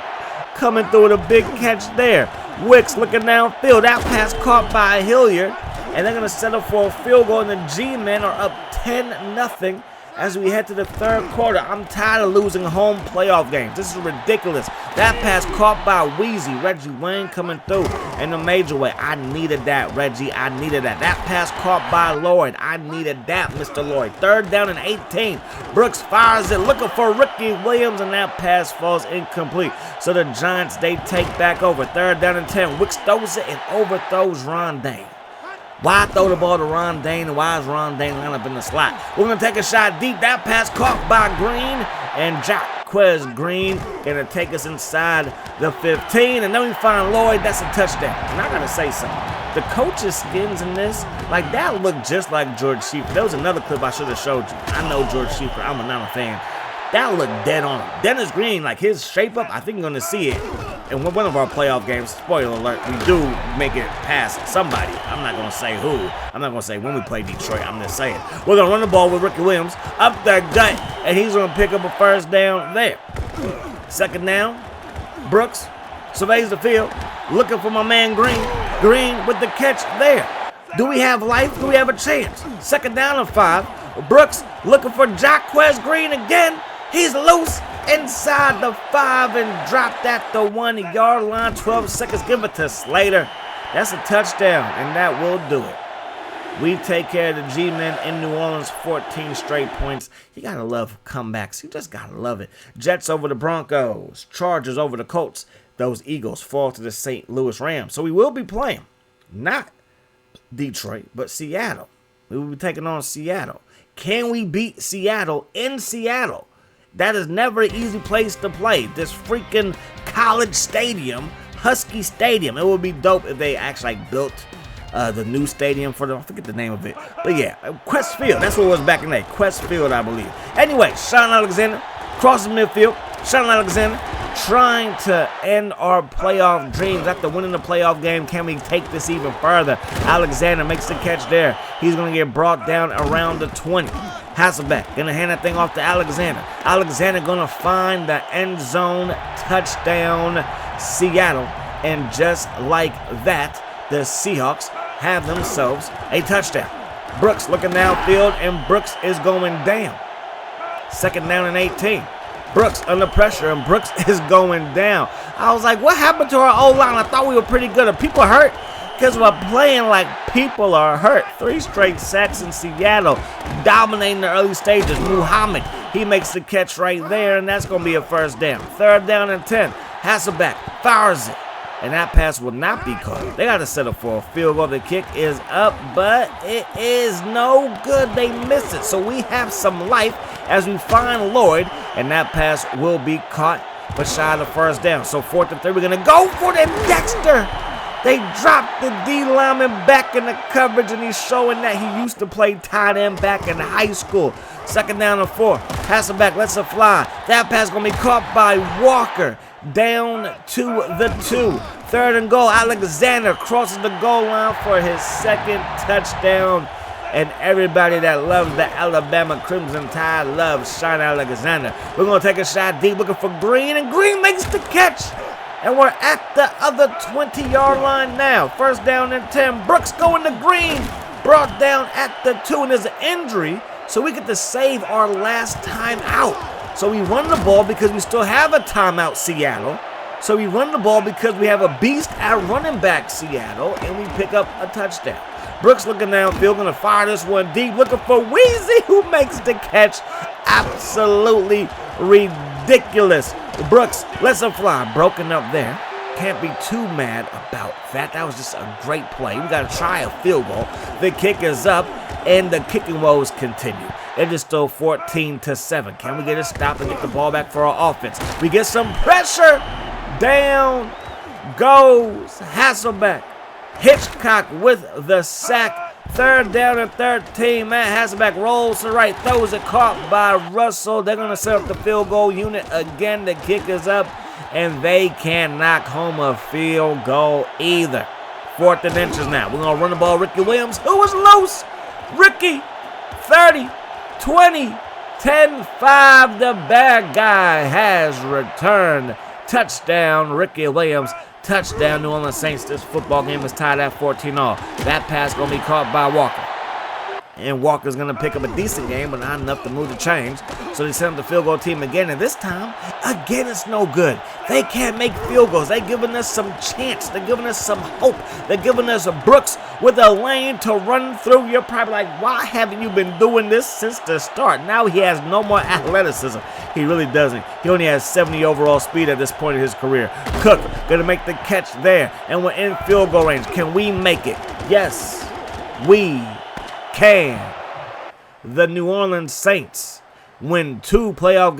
S1: coming through with a big catch there. Wicks looking downfield. That pass caught by Hilliard. And they're going to settle for a field goal. And the G-men are up 10-0 as we head to the third quarter. I'm tired of losing home playoff games. This is ridiculous. That pass caught by Weezy. Reggie Wayne coming through in a major way. I needed that, Reggie. I needed that. That pass caught by Lloyd. I needed that, Mr. Lloyd. Third down and 18. Brooks fires it, looking for Ricky Williams, and that pass falls incomplete. So the Giants, they take back over. Third down and 10. Wicks throws it and overthrows Rondane. Why throw the ball to Rondane, and why is Rondane line up in the slot? We're going to take a shot deep. That pass caught by Green, and Jaquez Green going to take us inside the 15, and then we find Lloyd. That's a touchdown. And I got to say something. The coach's skins in this, like that looked just like George Schieffer. There was another clip I should have showed you. I know George Schieffer. I'm a not a fan. That looked dead on him. Dennis Green, like his shape up, I think you're going to see it. In one of our playoff games, spoiler alert, we do make it past somebody. I'm not going to say who. I'm not going to say when we play Detroit. I'm just saying. We're going to run the ball with Ricky Williams up the gut, and he's going to pick up a first down there. Second down, Brooks surveys the field, looking for my man Green. Green with the catch there. Do we have life? Do we have a chance? Second down and 5. Brooks looking for Jaquez Green again. He's loose inside the 5 and dropped at the 1-yard line. 12 seconds. Give it to Slater. That's a touchdown, and that will do it. We take care of the G-men in New Orleans. 14 straight points. You got to love comebacks. You just got to love it. Jets over the Broncos. Chargers over the Colts. Those Eagles fall to the St. Louis Rams. So we will be playing not Detroit, but Seattle. We will be taking on Seattle. Can we beat Seattle in Seattle? That is never an easy place to play. This freaking college stadium, Husky Stadium. It would be dope if they actually built the new stadium for them. I forget the name of it. But yeah, Quest Field. That's what it was back in the day. Quest Field, I believe. Anyway, Sean Alexander crosses midfield. Sean Alexander trying to end our playoff dreams. After winning the playoff game, can we take this even further? Alexander makes the catch there. He's going to get brought down around the 20. Hasselbeck going to hand that thing off to Alexander. Alexander going to find the end zone, touchdown, Seattle. And just like that, the Seahawks have themselves a touchdown. Brooks looking downfield, and Brooks is going down. Second down and 18. Brooks under pressure, and Brooks is going down. I was like, what happened to our O-line? I thought we were pretty good. Are people hurt? Because we're playing like people are hurt. 3 straight sacks in Seattle, dominating the early stages. Muhammad, he makes the catch right there, and that's going to be a first down. Third down and 10. Hasselbeck fires it, and that pass will not be caught. They got to settle for a field goal. The kick is up, but it is no good. They miss it, so we have some life as we find Lloyd, and that pass will be caught, but shy of the first down. So 4th and 3, we're going to go for them, Dexter. They dropped the D lineman back in the coverage, and he's showing that he used to play tight end back in high school. Second down and 4. Hasselbeck lets it fly. That pass going to be caught by Walker. Down to the 2. Third and goal. Alexander crosses the goal line for his second touchdown. And everybody that loves the Alabama Crimson Tide loves Sean Alexander. We're going to take a shot deep looking for Green, and Green makes the catch. And we're at the other 20-yard line now. First down and 10. Brooks going to Green. Brought down at the 2, and there's an injury, so we get to save our last time out. So we run the ball because we still have a timeout, Seattle. So we run the ball because we have a beast at running back, Seattle, and we pick up a touchdown. Brooks looking downfield, going to fire this one deep, looking for Weezy, who makes the catch. Absolutely ridiculous. Brooks lets him fly. Broken up there. Can't be too mad about that. That was just a great play. We got to try a field goal. The kick is up, and the kicking woes continue. It is still 14-7. Can we get a stop and get the ball back for our offense? We get some pressure. Down goes Hasselbeck. Hitchcock with the sack. Third down and 13. Matt Hasselbeck rolls to the right, throws it, caught by Russell. They're going to set up the field goal unit again. The kick is up, and they can't knock home a field goal either. 4th and inches now. We're going to run the ball. Ricky Williams, who was loose. Ricky, 30, 20, 10-5, the bad guy has returned. Touchdown, Ricky Williams. Touchdown, New Orleans Saints. This football game is tied at 14-all. That pass going to be caught by Walker. And Walker's going to pick up a decent game, but not enough to move the chains. So they send the field goal team again. And this time, again, it's no good. They can't make field goals. They're giving us some chance. They're giving us some hope. They're giving us a Brooks with a lane to run through. You're probably like, why haven't you been doing this since the start? Now he has no more athleticism. He really doesn't. He only has 70 overall speed at this point in his career. Cook going to make the catch there. And we're in field goal range. Can we make it? Yes, we can. The New Orleans Saints win 2 playoff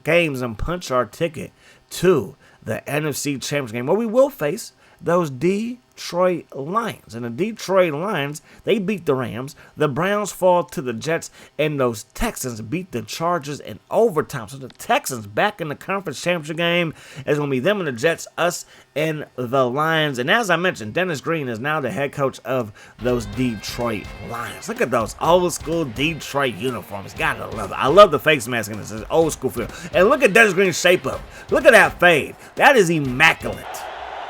S1: games and punch our ticket to the NFC Championship game, where we will face those Detroit Lions. And the Detroit Lions, they beat the Rams. The Browns fall to the Jets, and those Texans beat the Chargers in overtime. So the Texans back in the conference championship game. It's going to be them and the Jets, us and the Lions. And as I mentioned, Dennis Green is now the head coach of those Detroit Lions. Look at those old school Detroit uniforms. Gotta love it. I love the face mask in this. It's old school feel. And look at Dennis Green's shape up. Look at that fade. That is immaculate.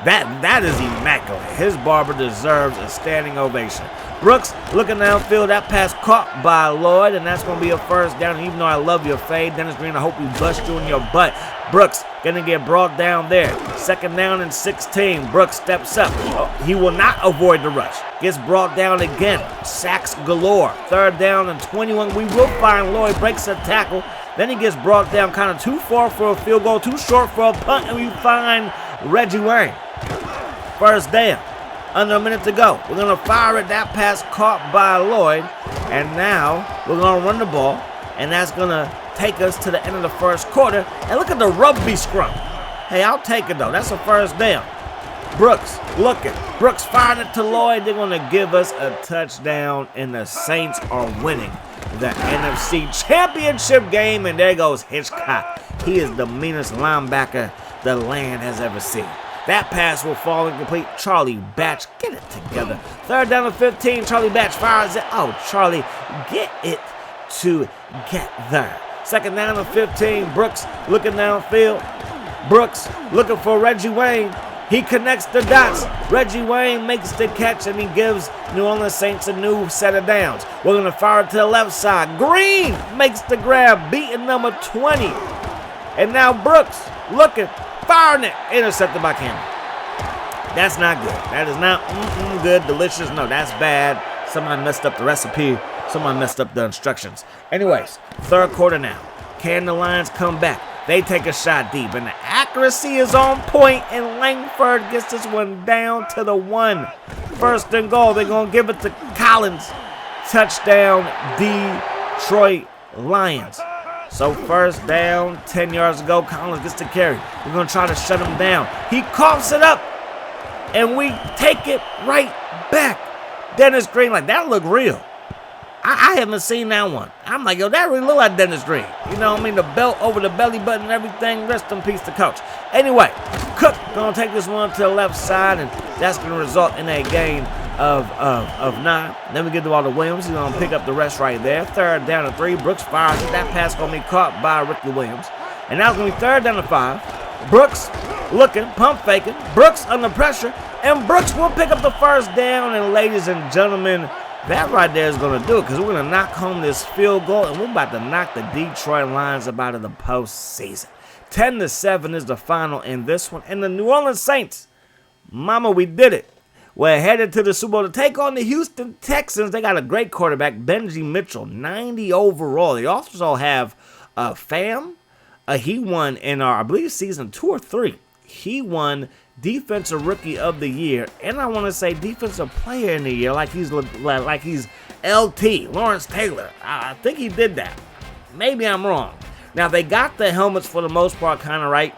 S1: That is immaculate. His barber deserves a standing ovation. Brooks looking downfield. That pass caught by Lloyd, and that's going to be a first down. Even though I love your fade, Dennis Green, I hope we bust you in your butt. Brooks going to get brought down there. 2nd down and 16. Brooks steps up. He will not avoid the rush. Gets brought down again. Sacks galore. 3rd down and 21. We will find Lloyd. Breaks a tackle. Then he gets brought down kind of too far for a field goal, too short for a punt, and we find Reggie Wayne. 1st down. Under a minute to go. We're going to fire it. That pass caught by Lloyd. And now we're going to run the ball. And that's going to take us to the end of the 1st quarter. And look at the rugby scrum. Hey, I'll take it, though. That's a 1st down. Brooks looking. Brooks firing it to Lloyd. They're going to give us a touchdown. And the Saints are winning the NFC Championship game. And there goes Hitchcock. He is the meanest linebacker the land has ever seen. That pass will fall incomplete. Charlie Batch, get it together. 3rd down and 15. Charlie Batch fires it. Oh, Charlie, get it together. 2nd down and 15. Brooks looking downfield. Brooks looking for Reggie Wayne. He connects the dots. Reggie Wayne makes the catch, and he gives New Orleans Saints a new set of downs. We're going to fire it to the left side. Green makes the grab, beating number 20. And now Brooks looking. Firing it. Intercepted by Campbell. That's not good. That is not good, delicious. No, that's bad. Somebody messed up the recipe. Somebody messed up the instructions. Anyways, 3rd quarter now. Can the Lions come back? They take a shot deep, and the accuracy is on point, and Langford gets this one down to the 1. 1st and goal. They're going to give it to Collins. Touchdown, Detroit Lions. So 1st down, 10 yards to go. Collins gets the carry. We're going to try to shut him down. He coughs it up, and we take it right back. Dennis Green, like, that looked real. I haven't seen that one. I'm like, yo, that really look like Dennis Green. You know what I mean? The belt over the belly button and everything. Rest in peace to coach. Anyway, Cook going to take this one to the left side, and that's going to result in a gain of 9. Then we get the ball to Williams. He's going to pick up the rest right there. 3rd down and 3. Brooks fires it. That pass going to be caught by Ricky Williams. And now it's going to be 3rd down and 5. Brooks looking, pump faking. Brooks under pressure. And Brooks will pick up the 1st down. And ladies and gentlemen, that right there is going to do it, because we're going to knock home this field goal, and we're about to knock the Detroit Lions up out of the postseason. 10-7 is the final in this one. And the New Orleans Saints, mama, we did it. We're headed to the Super Bowl to take on the Houston Texans. They got a great quarterback, Benji Mitchell, 90 overall. They also have Fam. He won in our, I believe, season 2 or 3. He won Defensive Rookie of the Year, and I want to say Defensive Player in the Year, like he's LT, Lawrence Taylor. I think he did that. Maybe I'm wrong. Now, they got the helmets for the most part kind of right.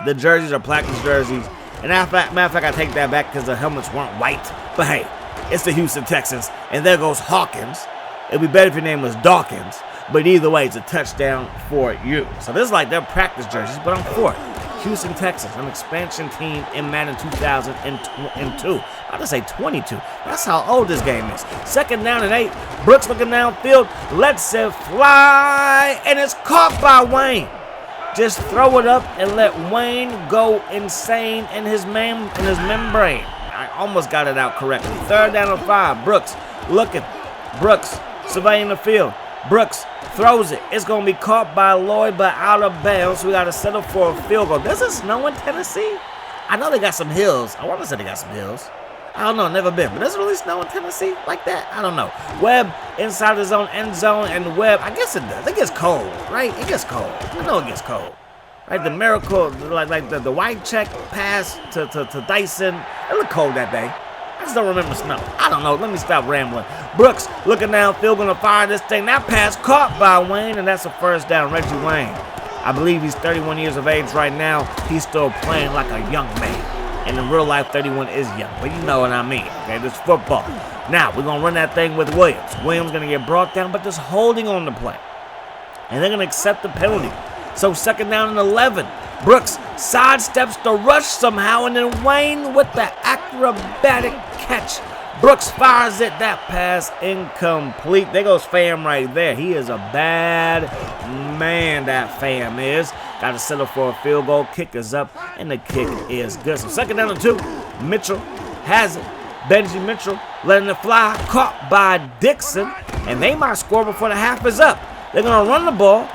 S1: The jerseys are practice jerseys. And matter of fact, I take that back because the helmets weren't white. But hey, it's the Houston Texans, and there goes Hawkins. It'd be better if your name was Dawkins. But either way, it's a touchdown for you. So this is like their practice jerseys, but I'm for it. Houston Texans, an expansion team in Madden 2002. I'll just say 22. That's how old this game is. 2nd down and 8. Brooks looking downfield, lets it fly, and it's caught by Wayne. Just throw it up and let Wayne go insane in his membrane. I almost got it out correctly. 3rd down and 5. Brooks looking. Brooks surveying the field. Brooks throws it. It's going to be caught by Lloyd, but out of bounds. So we got to settle for a field goal. Does it snow in Tennessee? I know they got some hills. I want to say they got some hills. I don't know. Never been. But does it really snow in Tennessee like that? I don't know. Webb inside his own end zone, and Webb, I guess it does. It gets cold, right? It gets cold. I know it gets cold. Right? The miracle, like the white check pass to Dyson. It looked cold that day. I just don't remember snow. I don't know. Let me stop rambling. Brooks looking downfield, going to fire this thing. That pass caught by Wayne, and that's a 1st down. Reggie Wayne. I believe he's 31 years of age right now. He's still playing like a young man. And in real life, 31 is young. But you know what I mean. Okay, this is football. Now, we're going to run that thing with Williams. Williams going to get brought down, but just holding on the play. And they're going to accept the penalty. So 2nd down and 11. Brooks sidesteps the rush somehow, and then Wayne with the acrobatic catch. Brooks fires it. That pass incomplete. There goes Fam right there. He is a bad man, that Fam is. Got to settle for a field goal. Kick is up, and the kick is good. So 2nd down and 2. Mitchell has it. Benji Mitchell letting it fly. Caught by Dixon, and they might score before the half is up. They're going to run the ball.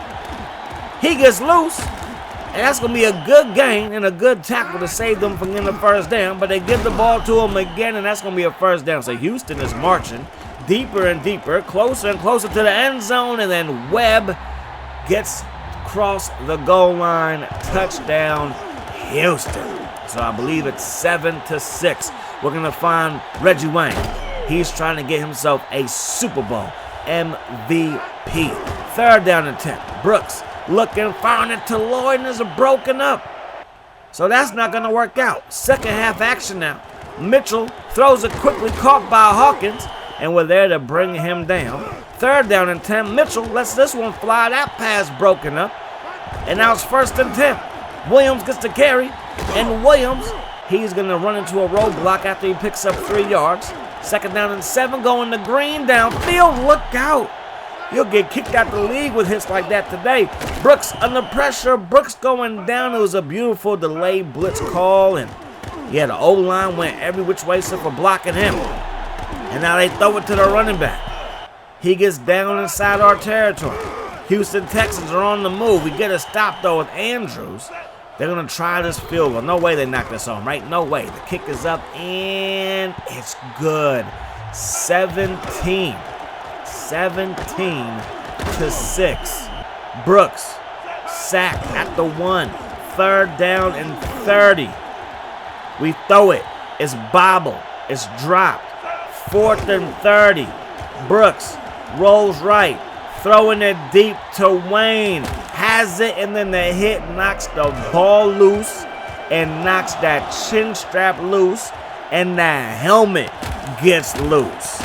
S1: He gets loose, and that's going to be a good gain and a good tackle to save them from getting the 1st down. But they give the ball to him again, and that's going to be a 1st down. So Houston is marching deeper and deeper, closer and closer to the end zone, and then Webb gets across the goal line. Touchdown, Houston. So I believe it's 7-6. We're going to find Reggie Wayne. He's trying to get himself a Super Bowl MVP. 3rd down and 10. Brooks looking, firing it to Lloyd, and is broken up. So that's not going to work out. 2nd half action now. Mitchell throws it quickly, caught by Hawkins, and we're there to bring him down. 3rd down and 10. Mitchell lets this one fly. That pass broken up. And now it's 1st and 10. Williams gets the carry, and Williams, he's going to run into a roadblock after he picks up 3 yards. 2nd down and 7, going to Green downfield. Look out. You'll get kicked out the league with hits like that today. Brooks under pressure. Brooks going down. It was a beautiful delayed blitz call. And yeah, the O-line went every which way except for blocking him. And now they throw it to the running back. He gets down inside our territory. Houston Texans are on the move. We get a stop, though, with Andrews. They're going to try this field goal. No way they knock this on, right? No way. The kick is up, and it's good. 17-6. Brooks sacked at the 1. 3rd down and 30. We throw it. It's bobbled. It's dropped. 4th and 30. Brooks rolls right. Throwing it deep to Wayne. Has it, and then the hit knocks the ball loose and knocks that chin strap loose, and that helmet gets loose.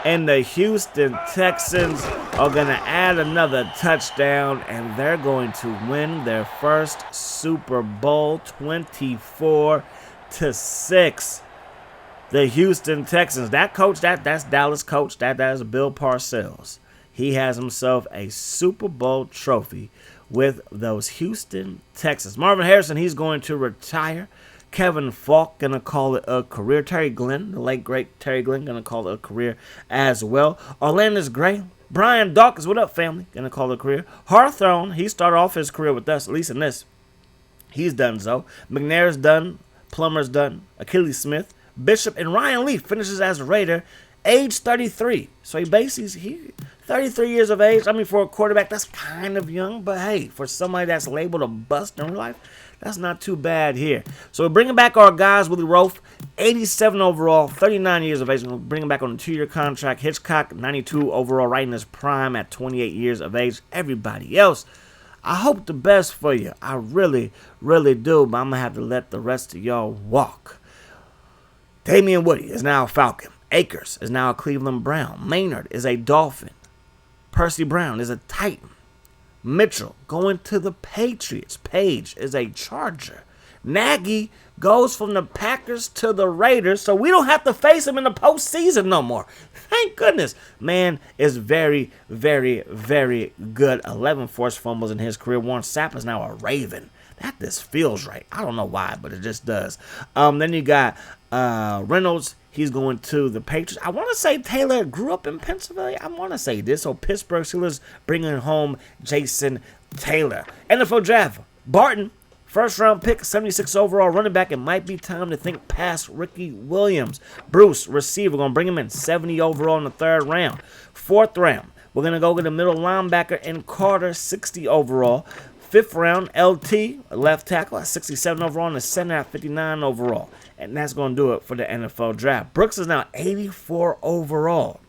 S1: And the Houston Texans are going to add another touchdown, and they're going to win their first Super Bowl 24-6. The Houston Texans. That coach, that's Dallas coach. That is Bill Parcells. He has himself a Super Bowl trophy with those Houston Texans. Marvin Harrison, he's going to retire. Kevin Falk going to call it a career. Terry Glenn, the late great Terry Glenn, going to call it a career as well. Orlando's Gray. Brian Dawkins, what up, family? Going to call it a career. Hawthorne, he started off his career with us, at least in this. He's done so. McNair's done. Plummer's done. Achilles Smith. Bishop and Ryan Leaf finishes as a Raider, age 33. So he basically 33 years of age. I mean, for a quarterback, that's kind of young. But hey, for somebody that's labeled a bust in real life, that's not too bad here. So we're bringing back our guys. Willie Roaf, 87 overall, 39 years of age. We're bringing him back on a 2-year contract. Hitchcock, 92 overall, right in his prime at 28 years of age. Everybody else, I hope the best for you. I really, really do. But I'm going to have to let the rest of y'all walk. Damian Woody is now a Falcon. Akers is now a Cleveland Brown. Maynard is a Dolphin. Percy Brown is a Titan. Mitchell going to the Patriots. Page is a Charger. Nagy goes from the Packers to the Raiders, so we don't have to face him in the postseason no more. Thank goodness. Man is very, very, very good. 11 forced fumbles in his career. Warren Sapp is now a Raven. That just feels right. I don't know why, but it just does. Then you got Reynolds. He's going to the Patriots. I want to say Taylor grew up in Pennsylvania. I want to say this. So Pittsburgh Steelers bringing home Jason Taylor. NFL Draft. Barton. First round pick, 76 overall running back. It might be time to think past Ricky Williams. Bruce, receiver, going to bring him in 70 overall in the third round. Fourth round, we're going to go get a middle linebacker in Carter, 60 overall. Fifth round, LT, left tackle at 67 overall, and the center at 59 overall. And that's going to do it for the NFL Draft. Brooks is now 84 overall.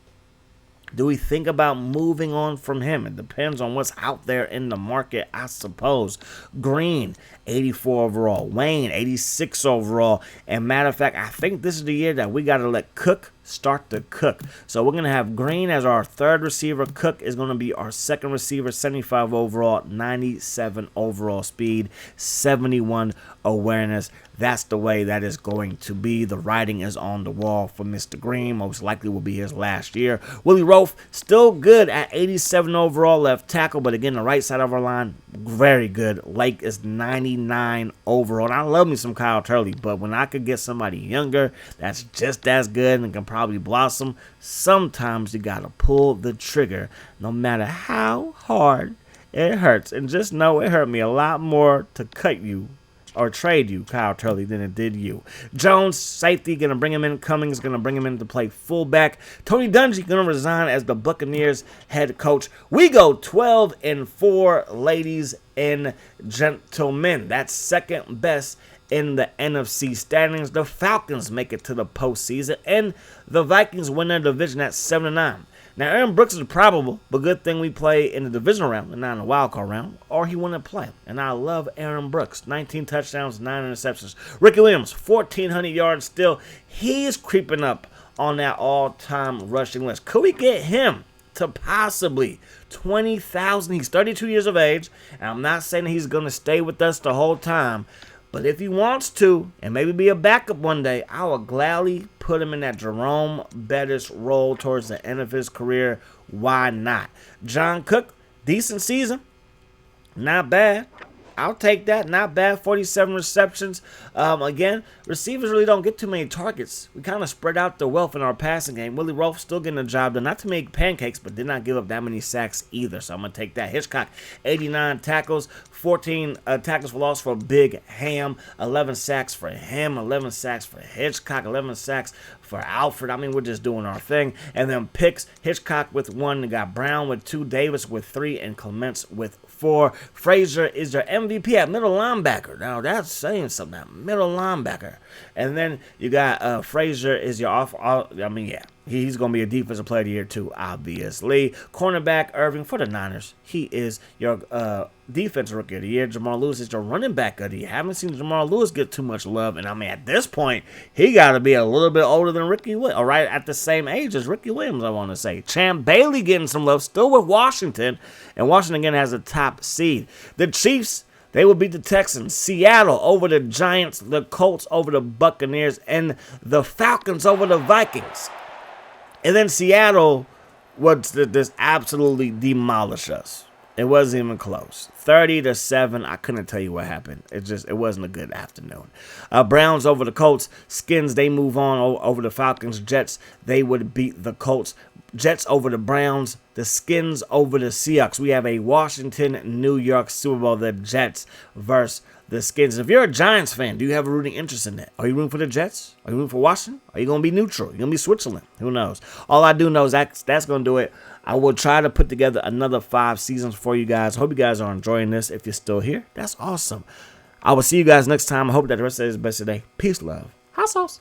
S1: Do we think about moving on from him? It depends on what's out there in the market, I suppose. Green, 84 overall. Wayne, 86 overall. And matter of fact, I think this is the year that we got to let Cook start to cook. So we're going to have Green as our third receiver. Cook is going to be our second receiver, 75 overall, 97 overall speed, 71 awareness. That's the way that is going to be. The writing is on the wall for Mr. Green. Most likely will be his last year. Willie Rofe, still good at 87 overall left tackle, but again, the right side of our line, very good. Lake is 99 overall. And I love me some Kyle Turley, but when I could get somebody younger that's just as good and can probably blossom, sometimes you got to pull the trigger no matter how hard it hurts. And just know it hurt me a lot more to cut you or trade you, Kyle Turley, than it did you. Jones, safety, going to bring him in. Cummings going to bring him in to play fullback. Tony Dungy going to resign as the Buccaneers head coach. We go 12-4, ladies and gentlemen. That's second best in the NFC standings. The Falcons make it to the postseason, and the Vikings win their division at 7-9. Now, Aaron Brooks is probable, but good thing we play in the divisional round and not in the wild card round, or he wouldn't play. And I love Aaron Brooks. 19 touchdowns, 9 interceptions. Ricky Williams, 1,400 yards still. He's creeping up on that all-time rushing list. Could we get him to possibly 20,000? He's 32 years of age, and I'm not saying he's going to stay with us the whole time, but if he wants to, and maybe be a backup one day, I will gladly put him in that Jerome Bettis role towards the end of his career. Why not? John Cook, decent season. Not bad. I'll take that. Not bad. 47 receptions. Again, receivers really don't get too many targets. We kind of spread out the wealth in our passing game. Willie Rofe still getting the job done. Not to make pancakes, but did not give up that many sacks either. So I'm going to take that. Hitchcock, 89 tackles. 14 tackles for loss for Big Ham. 11 sacks for him. 11 sacks for Hitchcock. 11 sacks for Alfred. I mean, we're just doing our thing. And then picks. Hitchcock with 1. We got Brown with 2. Davis with 3. And Clements with 4. Frazier is your MVP at middle linebacker. Now, that's saying something. That middle linebacker. And then you got Frazier is your he's going to be a defensive player of the year too, obviously. Cornerback Irving for the Niners. He is your defensive rookie of the year. Jamal Lewis is your running back of the year. Haven't seen Jamal Lewis get too much love. And I mean, at this point, he got to be a little bit older than Ricky Williams. All right, at the same age as Ricky Williams, I want to say. Champ Bailey getting some love, still with Washington. And Washington again has a top seed. The Chiefs, they will beat the Texans. Seattle over the Giants. The Colts over the Buccaneers. And the Falcons over the Vikings. And then Seattle would just absolutely demolish us. It wasn't even close. 30-7. I couldn't tell you what happened. It wasn't a good afternoon. Browns over the Colts. Skins, they move on over the Falcons. Jets, they would beat the Colts. Jets over the Browns. The Skins over the Seahawks. We have a Washington-New York Super Bowl. The Jets versus the Skins. If you're a Giants fan, do you have a rooting interest in that? Are you rooting for the Jets? Are you rooting for Washington? Are you going to be neutral? You're going to be Switzerland? Who knows? All I do know is that's going to do it. I will try to put together another 5 seasons for you guys. Hope you guys are enjoying this. If you're still here, that's awesome. I will see you guys next time. I hope that the rest of the day is the best today. Peace, love. Hot sauce.